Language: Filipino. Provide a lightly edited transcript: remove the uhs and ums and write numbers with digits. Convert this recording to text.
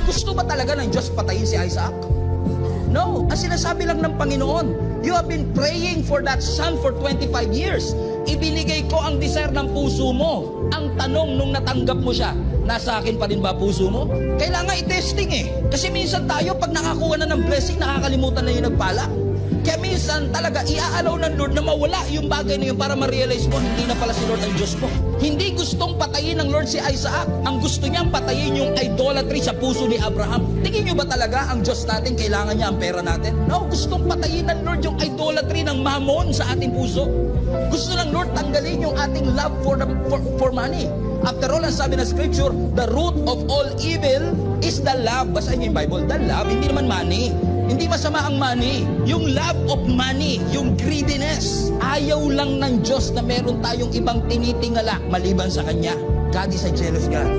Gusto ba talaga ng Diyos patayin si Isaac? No. Ang sinasabi lang ng Panginoon, you have been praying for that son for 25 years. Ibinigay ko ang desire ng puso mo. Ang tanong nung natanggap mo siya, nasa akin pa rin ba puso mo? Kailangan i-testing eh. Kasi minsan tayo, pag nakakuha na ng blessing, nakakalimutan na yung nagpala. Kaya minsan talaga, iaalaw ng Lord na mawala yung bagay na yun para ma-realize mo, hindi na pala si Lord ang Diyos mo. Hindi gustong patayin ng Lord si Isaac. Ang gusto niyang patayin yung idolatry sa puso ni Abraham. Tingin niyo ba talaga ang Diyos natin, kailangan niya ang pera natin? No, gustong patayin ng Lord yung idolatry ng mammon sa ating puso. Gusto ng Lord tanggalin yung ating love for money. After all, ang sabi ng Scripture, the root of all evil is the love. Basahin niyo yung Bible, the love, hindi naman money. Hindi masama ang money. Yung love of money, yung greediness. Ayaw lang ng Diyos na meron tayong ibang tinitingala maliban sa Kanya. God is a jealous God.